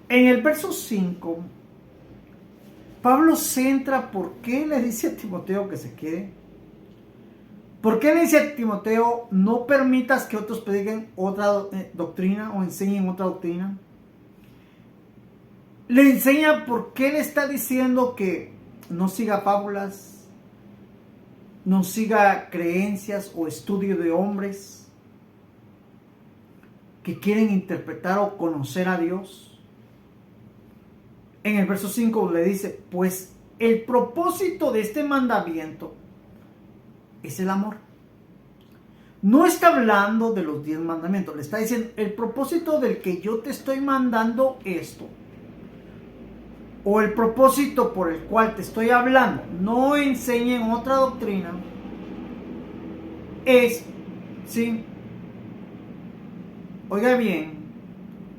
En el verso 5, Pablo centra por qué le dice a Timoteo que se quede. ¿Por qué le dice a Timoteo no permitas que otros prediquen otra doctrina o enseñen otra doctrina? Le enseña por qué le está diciendo que no siga fábulas, no siga creencias o estudio de hombres que quieren interpretar o conocer a Dios. En el verso 5 le dice, pues el propósito de este mandamiento es el amor. No está hablando de los 10 mandamientos, le está diciendo, el propósito del que yo te estoy mandando esto, o el propósito por el cual te estoy hablando, no enseñen otra doctrina, es, ¿sí? Oiga bien,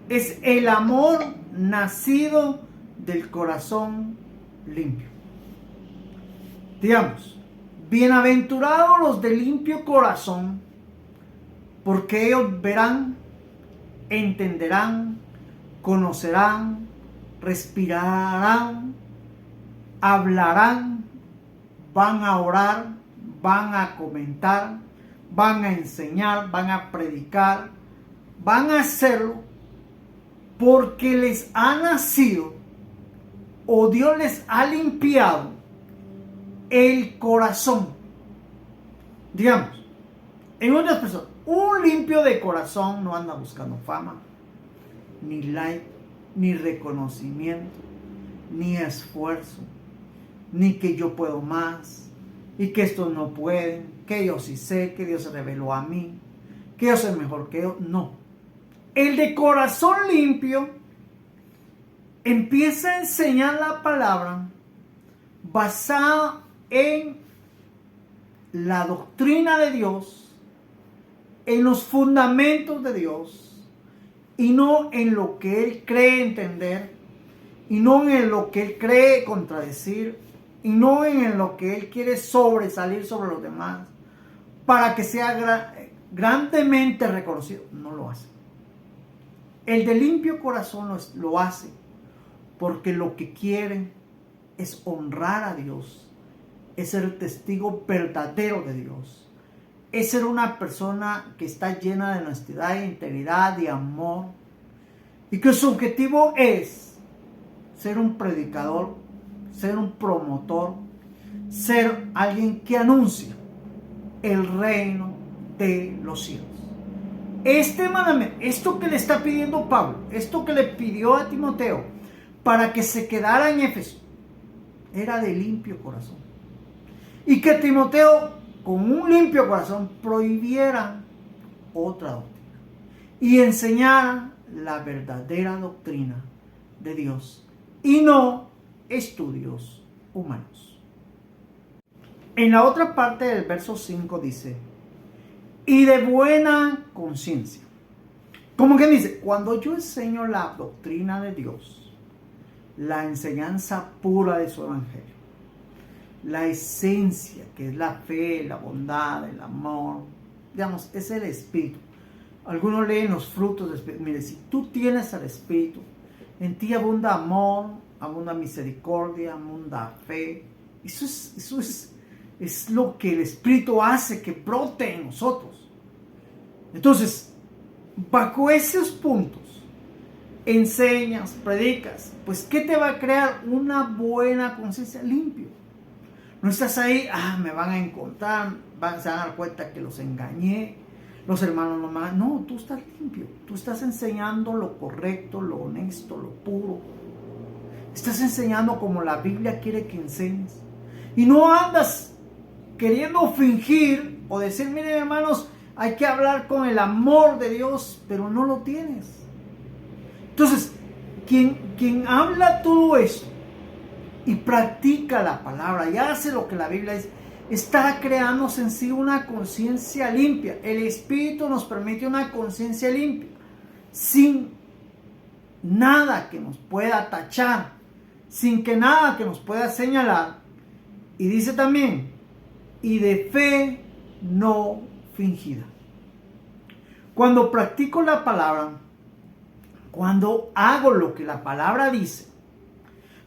es el amor nacido del corazón limpio. Digamos, bienaventurados los de limpio corazón, porque ellos verán, entenderán, conocerán, respirarán, hablarán, van a orar, van a comentar, van a enseñar, van a predicar, van a hacerlo porque les ha nacido o Dios les ha limpiado el corazón. Digamos, en otras personas, un limpio de corazón no anda buscando fama, ni like, ni reconocimiento, ni esfuerzo, ni que yo puedo más, y que estos no pueden, que yo sí sé, que Dios se reveló a mí, que yo soy mejor que yo. No. El de corazón limpio empieza a enseñar la palabra basada en la doctrina de Dios, en los fundamentos de Dios, y no en lo que él cree entender, y no en lo que él cree contradecir, y no en lo que él quiere sobresalir sobre los demás, para que sea grandemente reconocido. No lo hace. El de limpio corazón lo hace porque lo que quiere es honrar a Dios, es ser testigo verdadero de Dios, es ser una persona que está llena de honestidad, de integridad, de amor, y que su objetivo es ser un predicador, ser un promotor, ser alguien que anuncia el reino de los cielos. Este mandamiento, esto que le está pidiendo Pablo, esto que le pidió a Timoteo para que se quedara en Éfeso, era de limpio corazón. Y que Timoteo, con un limpio corazón, prohibiera otra doctrina y enseñara la verdadera doctrina de Dios y no estudios humanos. En la otra parte del verso 5 dice, y de buena conciencia. Como que dice, cuando yo enseño la doctrina de Dios, la enseñanza pura de su evangelio, la esencia que es la fe, la bondad, el amor, digamos, es el espíritu. Algunos leen los frutos del espíritu. Mire, si tú tienes al espíritu, en ti abunda amor, abunda misericordia, abunda fe. Eso es lo que el espíritu hace que brote en nosotros. Entonces, bajo esos puntos, enseñas, predicas, pues ¿qué te va a crear? Una buena conciencia, limpio. No estás ahí, me van a encontrar, se van a dar cuenta que los engañé, los hermanos no me van. No, tú estás limpio, tú estás enseñando lo correcto, lo honesto, lo puro. Estás enseñando como la Biblia quiere que enseñes. Y no andas queriendo fingir o decir, miren hermanos, hay que hablar con el amor de Dios, pero no lo tienes. Entonces, quien habla todo esto y practica la palabra y hace lo que la Biblia dice, está creándose en sí una conciencia limpia. El Espíritu nos permite una conciencia limpia, sin nada que nos pueda tachar, sin que nada que nos pueda señalar. Y dice también, y de fe no fingida. Cuando practico la palabra, cuando hago lo que la palabra dice,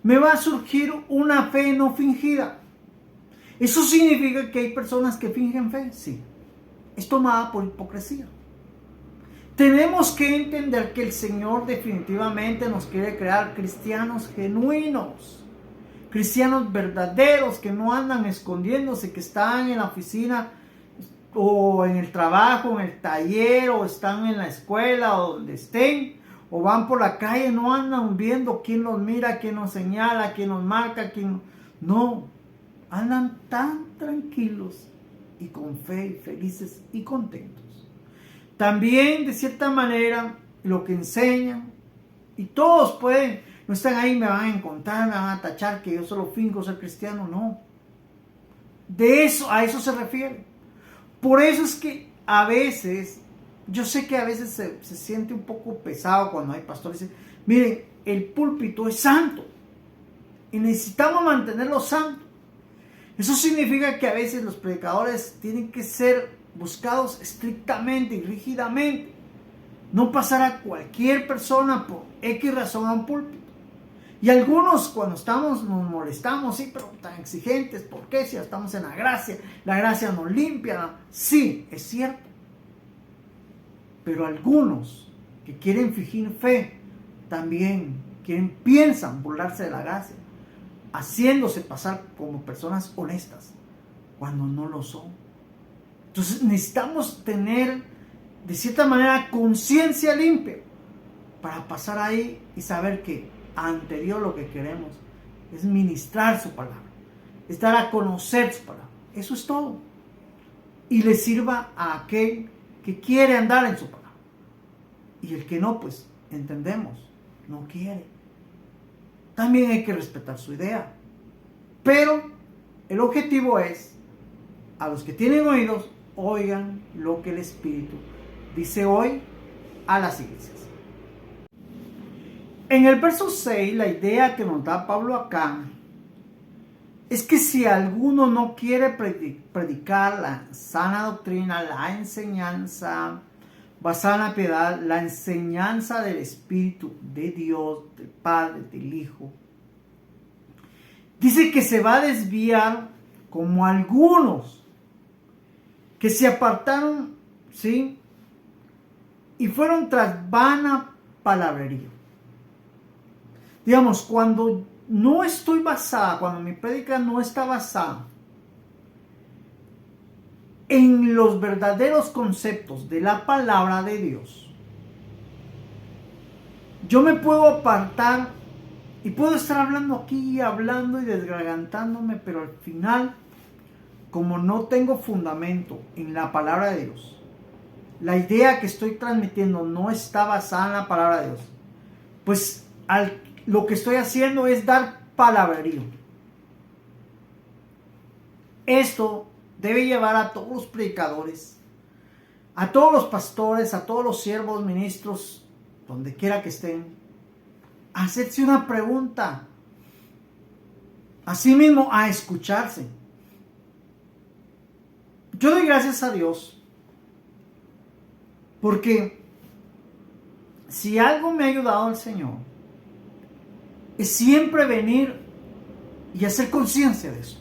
me va a surgir una fe no fingida. ¿Eso significa que hay personas que fingen fe? Sí. Es tomada por hipocresía. Tenemos que entender que el Señor definitivamente nos quiere crear cristianos genuinos, cristianos verdaderos, que no andan escondiéndose, que están en la oficina o en el trabajo, en el taller, o están en la escuela o donde estén, o van por la calle, no andan viendo quién los mira, quién nos señala, quién nos marca, quién no. Andan tan tranquilos y con fe y felices y contentos. También, de cierta manera, lo que enseñan, y todos pueden, no están ahí, me van a encontrar, me van a tachar que yo solo fingo ser cristiano, no. De eso, a eso se refiere. Por eso es que a veces, yo sé que a veces se siente un poco pesado cuando hay pastores que dicen, miren, el púlpito es santo y necesitamos mantenerlo santo. Eso significa que a veces los predicadores tienen que ser buscados estrictamente y rígidamente. No pasar a cualquier persona por X razón a un púlpito. Y algunos cuando estamos nos molestamos, sí, pero tan exigentes, ¿por qué? Si ya estamos en la gracia nos limpia. Sí, es cierto. Pero algunos que quieren fingir fe, también piensan burlarse de la gracia, haciéndose pasar como personas honestas, cuando no lo son. Entonces necesitamos tener, de cierta manera, conciencia limpia para pasar ahí y saber que ante Dios lo que queremos es ministrar su palabra, es dar a conocer su palabra. Eso es todo. Y le sirva a aquel que quiere andar en su palabra. Y el que no, pues entendemos, no quiere. También hay que respetar su idea. Pero el objetivo es, a los que tienen oídos, oigan lo que el Espíritu dice hoy a las iglesias. En el verso 6, la idea que nos da Pablo acá es que si alguno no quiere predicar la sana doctrina, la enseñanza basada en la piedad, la enseñanza del Espíritu de Dios, del Padre, del Hijo, dice que se va a desviar como algunos que se apartaron, ¿sí? Y fueron tras vana palabrería. Digamos, cuando no estoy basada, cuando mi prédica no está basada en los verdaderos conceptos de la palabra de Dios, yo me puedo apartar y puedo estar hablando aquí, hablando y desgargantándome, pero al final, como no tengo fundamento en la palabra de Dios, la idea que estoy transmitiendo no está basada en la palabra de Dios, pues lo que estoy haciendo es dar palabrerío. Esto debe llevar a todos los predicadores, a todos los pastores, a todos los siervos, ministros, donde quiera que estén, a hacerse una pregunta. Asimismo, a escucharse. Yo doy gracias a Dios porque si algo me ha ayudado el Señor es siempre venir y hacer conciencia de eso.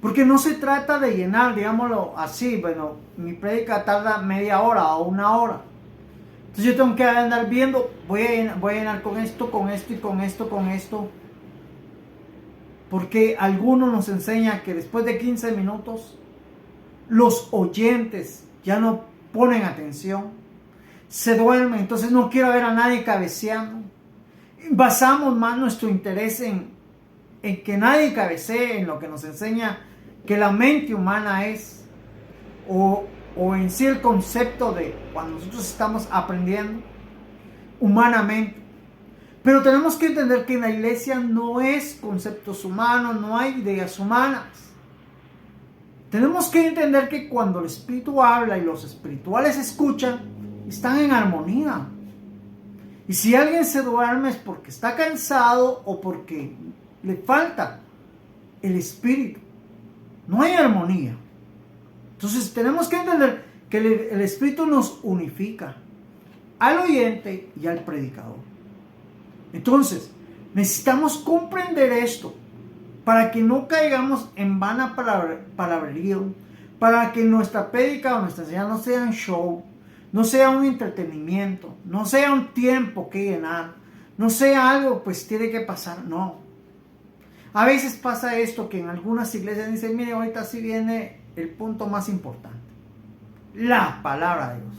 Porque no se trata de llenar, digámoslo así, bueno, mi prédica tarda media hora o una hora. Entonces yo tengo que andar viendo, voy a llenar con esto y con esto. Porque algunos nos enseñan que después de 15 minutos los oyentes ya no ponen atención, se duermen, entonces no quiero ver a nadie cabeceando. Basamos más nuestro interés en que nadie cabecee, en lo que nos enseña que la mente humana es, o en sí el concepto de cuando nosotros estamos aprendiendo humanamente. Pero tenemos que entender que en la iglesia no es conceptos humanos, no hay ideas humanas. Tenemos que entender que cuando el Espíritu habla y los espirituales escuchan, están en armonía. Y si alguien se duerme es porque está cansado o porque le falta el Espíritu. No hay armonía. Entonces tenemos que entender que el Espíritu nos unifica. al oyente y al predicador. Entonces, necesitamos comprender esto para que no caigamos en vana palabrería, para que nuestra prédica o nuestra enseñanza no sea un show, no sea un entretenimiento, no sea un tiempo que llenar, no sea algo pues tiene que pasar, no. A veces pasa esto que en algunas iglesias dicen, mire, ahorita sí viene el punto más importante, la palabra de Dios.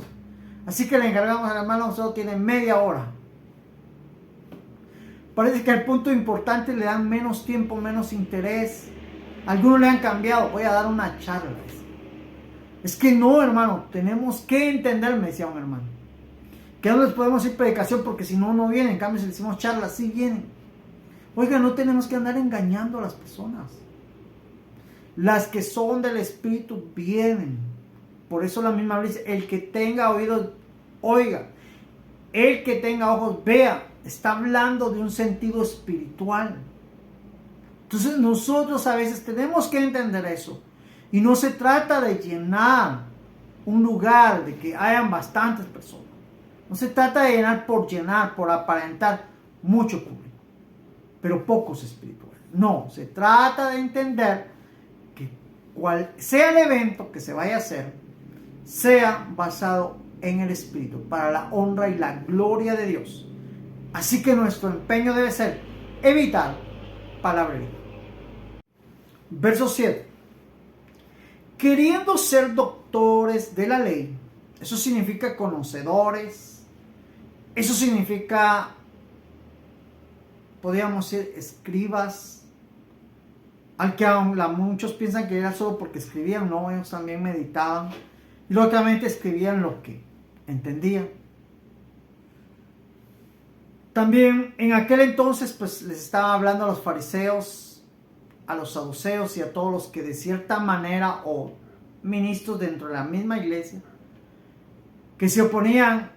Así que le encargamos al hermano, solo tiene media hora. Parece que al punto importante le dan menos tiempo, menos interés. Algunos le han cambiado, voy a dar una charla. Es que no, hermano, tenemos que entender, me decía un hermano, que no les podemos decir predicación porque si no, no vienen. En cambio, si le decimos charla, sí vienen. Oiga, no tenemos que andar engañando a las personas. Las que son del Espíritu vienen. Por eso la misma Biblia dice, el que tenga oídos, oiga. El que tenga ojos, vea. Está hablando de un sentido espiritual. Entonces nosotros a veces tenemos que entender eso. Y no se trata de llenar un lugar, de que hayan bastantes personas. No se trata de llenar, por aparentar mucho público, pero pocos espirituales. No, se trata de entender que cual sea el evento que se vaya a hacer, sea basado en el Espíritu, para la honra y la gloria de Dios. Así que nuestro empeño debe ser evitar palabrería. Verso 7. Queriendo ser doctores de la ley, eso significa conocedores, eso significa, podríamos decir, escribas, al que muchos piensan que era solo porque escribían, no, ellos también meditaban, y lógicamente escribían lo que entendían. También en aquel entonces pues les estaba hablando a los fariseos, a los saduceos y a todos los que de cierta manera o ministros dentro de la misma iglesia que se oponían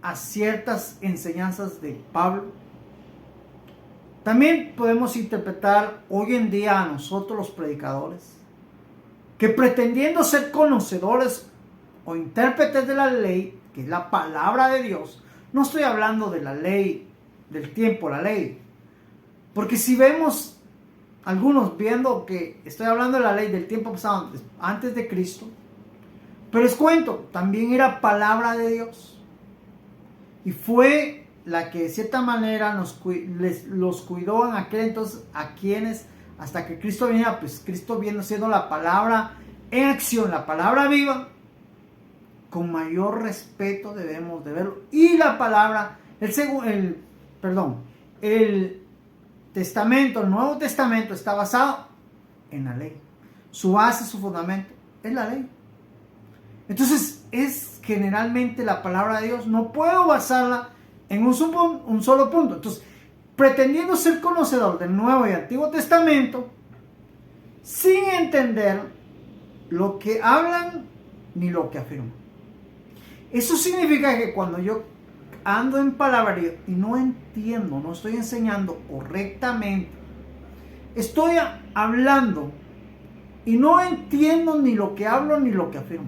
a ciertas enseñanzas de Pablo. También podemos interpretar hoy en día a nosotros los predicadores que pretendiendo ser conocedores o intérpretes de la ley, que es la palabra de Dios, no estoy hablando de la ley del tiempo, la ley, porque si vemos algunos viendo que estoy hablando de la ley del tiempo pasado, antes de Cristo, pero les cuento, también era palabra de Dios y fue la que de cierta manera los cuidó en aquel entonces a quienes hasta que Cristo viniera, pues Cristo viene siendo la palabra en acción, la palabra viva. Con mayor respeto debemos de verlo. Y la palabra, el testamento, el Nuevo Testamento está basado en la ley. Su base, su fundamento es la ley. Entonces es generalmente la palabra de Dios. No puedo basarla en un solo punto. Entonces, pretendiendo ser conocedor del Nuevo y Antiguo Testamento, sin entender lo que hablan ni lo que afirman. Eso significa que cuando yo ando en palabrería y no entiendo, no estoy enseñando correctamente, estoy hablando y no entiendo ni lo que hablo ni lo que afirmo.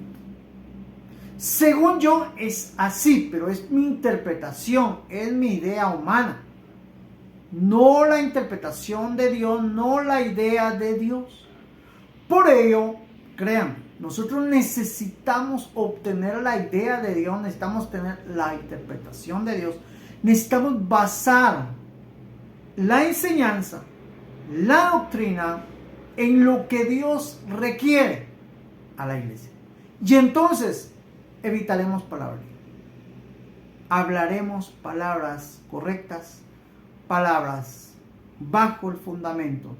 Según yo es así, pero es mi interpretación, es mi idea humana. No la interpretación de Dios, no la idea de Dios. Por ello, créanme, nosotros necesitamos obtener la idea de Dios, necesitamos tener la interpretación de Dios, necesitamos basar la enseñanza, la doctrina en lo que Dios requiere a la iglesia. Y entonces evitaremos palabras. Hablaremos palabras correctas, palabras bajo el fundamento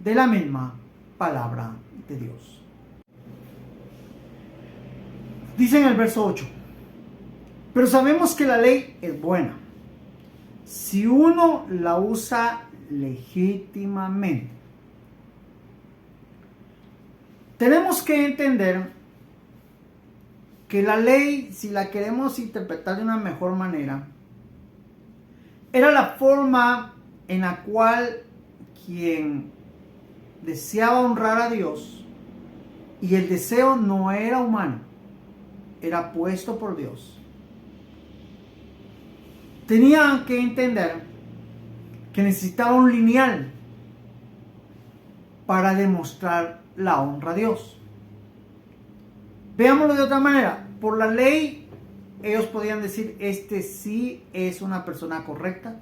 de la misma palabra de Dios. Dice en el verso 8, pero sabemos que la ley es buena si uno la usa legítimamente. Tenemos que entender que la ley, si la queremos interpretar de una mejor manera, era la forma en la cual quien deseaba honrar a Dios, y el deseo no era humano, era puesto por Dios, tenían que entender que necesitaba un lineal para demostrar la honra a Dios. Veámoslo de otra manera. Por la ley, ellos podían decir, este sí es una persona correcta.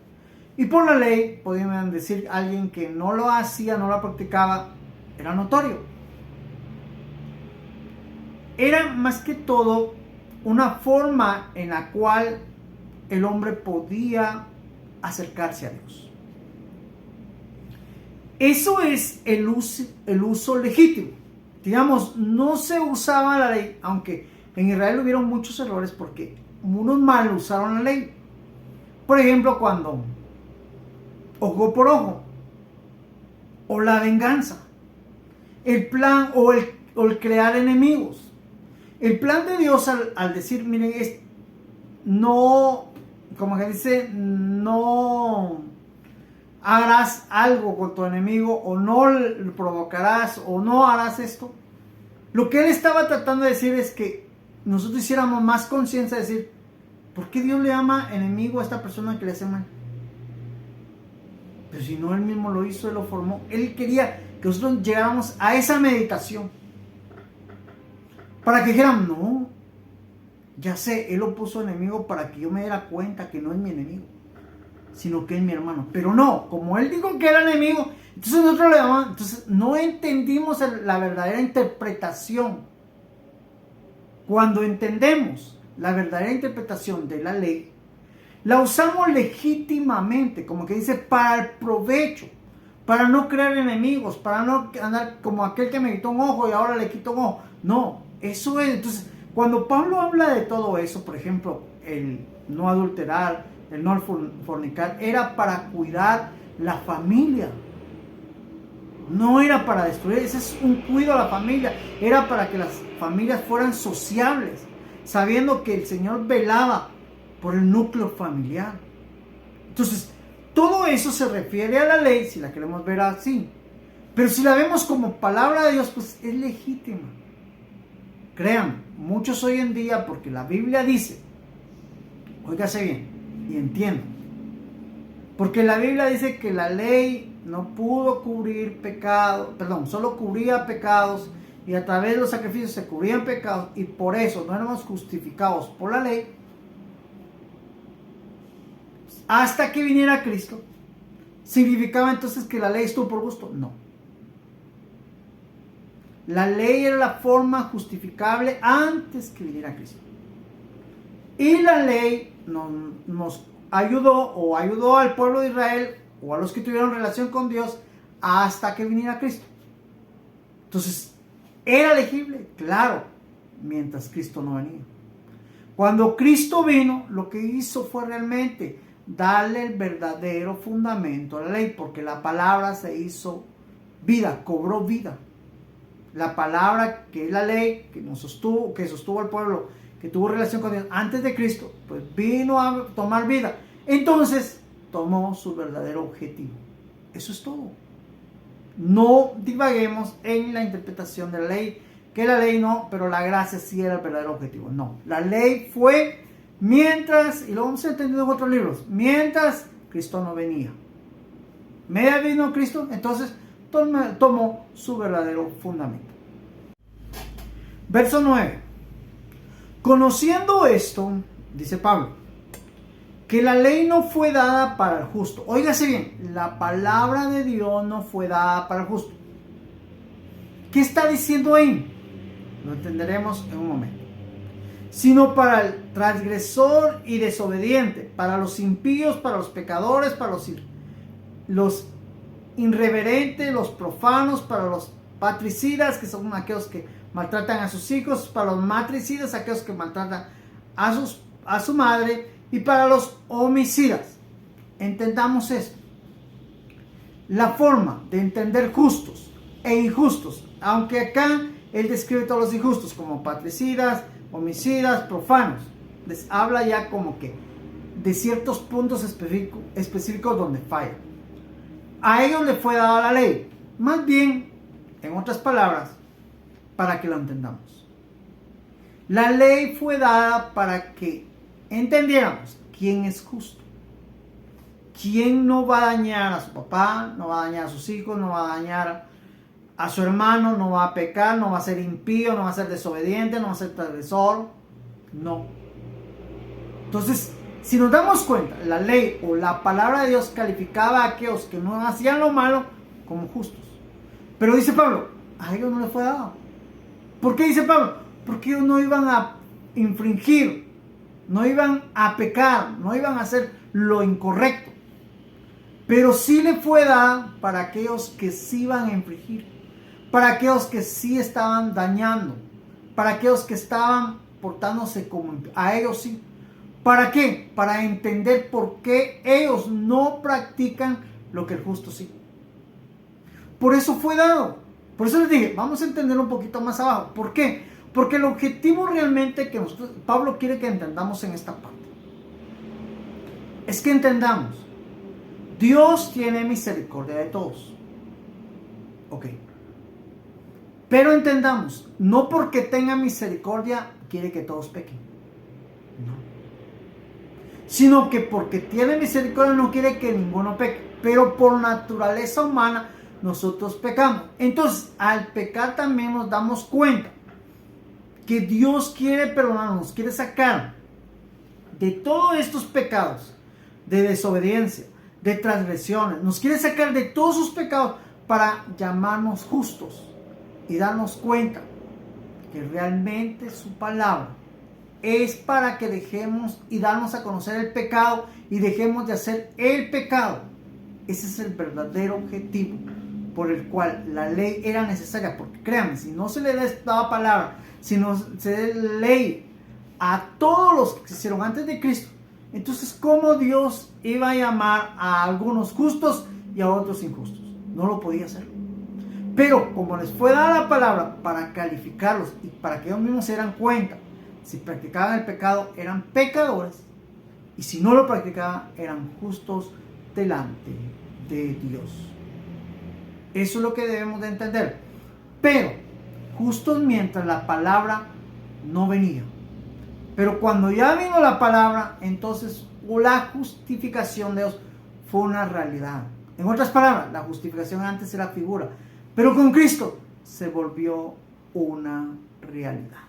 Y por la ley, podían decir, alguien que no lo hacía, no lo practicaba, era notorio. Era más que todo una forma en la cual el hombre podía acercarse a Dios. Eso es el uso legítimo. Digamos, no se usaba la ley, aunque en Israel hubieron muchos errores porque unos mal usaron la ley. Por ejemplo, cuando ojo por ojo, o la venganza, el plan o el crear enemigos. El plan de Dios al decir, miren, no, como que dice, no harás algo con tu enemigo, o no lo provocarás, o no harás esto. Lo que él estaba tratando de decir es que nosotros hiciéramos más conciencia de decir, ¿por qué Dios le llama enemigo a esta persona que le hace mal? Pero si no, él mismo lo hizo, él lo formó. Él quería que nosotros llegáramos a esa meditación para que dijeran, no, ya sé, él lo puso enemigo para que yo me diera cuenta que no es mi enemigo, sino que es mi hermano. Pero no, como él dijo que era enemigo, entonces nosotros le llamamos, entonces no entendimos la verdadera interpretación. Cuando entendemos la verdadera interpretación de la ley, la usamos legítimamente, como que dice, para el provecho, para no crear enemigos, para no andar como aquel que me quitó un ojo y ahora le quito un ojo. No, eso es. Entonces, cuando Pablo habla de todo eso, por ejemplo, el no adulterar, el no fornicar, era para cuidar la familia. No era para destruir, ese es un cuidado a la familia. Era para que las familias fueran sociables, sabiendo que el Señor velaba por el núcleo familiar. Entonces, todo eso se refiere a la ley, si la queremos ver así. Pero si la vemos como palabra de Dios, pues es legítima. Crean, muchos hoy en día, porque la Biblia dice, óigase bien y entiendan, porque la Biblia dice que la ley no pudo cubrir pecados, solo cubría pecados, y a través de los sacrificios se cubrían pecados, y por eso no éramos justificados por la ley hasta que viniera Cristo. ¿Significaba entonces que la ley estuvo por gusto? No. La ley era la forma justificable antes que viniera Cristo. Y la ley nos ayudó al pueblo de Israel o a los que tuvieron relación con Dios hasta que viniera Cristo. Entonces, ¿era legible? Claro, mientras Cristo no venía. Cuando Cristo vino, lo que hizo fue realmente darle el verdadero fundamento a la ley, porque la palabra se hizo vida, cobró vida. La palabra que es la ley, que sostuvo al pueblo, que tuvo relación con Dios antes de Cristo, pues vino a tomar vida. Entonces, tomó su verdadero objetivo. Eso es todo. No divaguemos en la interpretación de la ley, que la ley no, pero la gracia sí era el verdadero objetivo. No, la ley fue mientras, y lo hemos entendido en otros libros, mientras Cristo no venía. Media vino Cristo, entonces tomó su verdadero fundamento. Verso 9. Conociendo esto, dice Pablo, que la ley no fue dada para el justo. Óigase bien, la palabra de Dios no fue dada para el justo. ¿Qué está diciendo ahí? Lo entenderemos en un momento. Sino para el transgresor y desobediente, para los impíos, para los pecadores, para los irreverentes, los profanos, para los patricidas, que son aquellos que maltratan a sus hijos, para los matricidas, aquellos que maltratan a su madre, y para los homicidas. Entendamos esto. La forma de entender justos e injustos, aunque acá él describe todos los injustos como patricidas, homicidas, profanos, les habla ya como que de ciertos puntos específicos donde falla. A ellos le fue dada la ley, más bien, en otras palabras, para que lo entendamos. La ley fue dada para que entendiéramos quién es justo. ¿quién no va a dañar a su papá? No va a dañar a sus hijos, no va a dañar a su hermano, no va a pecar, no va a ser impío, no va a ser desobediente, no va a ser transgresor. No. Entonces, si nos damos cuenta, la ley o la palabra de Dios calificaba a aquellos que no hacían lo malo como justos. Pero dice Pablo, a ellos no les fue dado. ¿Por qué dice Pablo? Porque ellos no iban a infringir, no iban a pecar, no iban a hacer lo incorrecto. Pero sí le fue dada para aquellos que sí iban a infringir, para aquellos que sí estaban dañando, para aquellos que estaban portándose como a ellos sí. ¿Para qué? Para entender por qué ellos no practican lo que el justo sí. Por eso fue dado. Por eso les dije, vamos a entenderlo un poquito más abajo. ¿Por qué? Porque el objetivo realmente que Pablo quiere que entendamos en esta parte es que entendamos, Dios tiene misericordia de todos. Ok. Pero entendamos, no porque tenga misericordia quiere que todos pequen. No. Sino que porque tiene misericordia no quiere que ninguno peque. Pero por naturaleza humana nosotros pecamos. Entonces, al pecar también nos damos cuenta que Dios quiere perdonarnos, quiere sacar de todos estos pecados, de desobediencia, de transgresiones, nos quiere sacar de todos sus pecados para llamarnos justos y darnos cuenta que realmente su palabra es para que dejemos y darnos a conocer el pecado y dejemos de hacer el pecado. Ese es el verdadero objetivo por el cual la ley era necesaria, porque créanme, si no se le daba palabra, si no se le ley a todos los que se hicieron antes de Cristo, entonces ¿cómo Dios iba a llamar a algunos justos y a otros injustos? No lo podía hacer. Pero como les fue dada la palabra para calificarlos y para que ellos mismos se dieran cuenta, si practicaban el pecado eran pecadores y si no lo practicaban eran justos delante de Dios. Eso es lo que debemos de entender. Pero justos mientras la palabra no venía. Pero cuando ya vino la palabra, entonces la justificación de Dios fue una realidad. En otras palabras, la justificación antes era figura, pero con Cristo se volvió una realidad.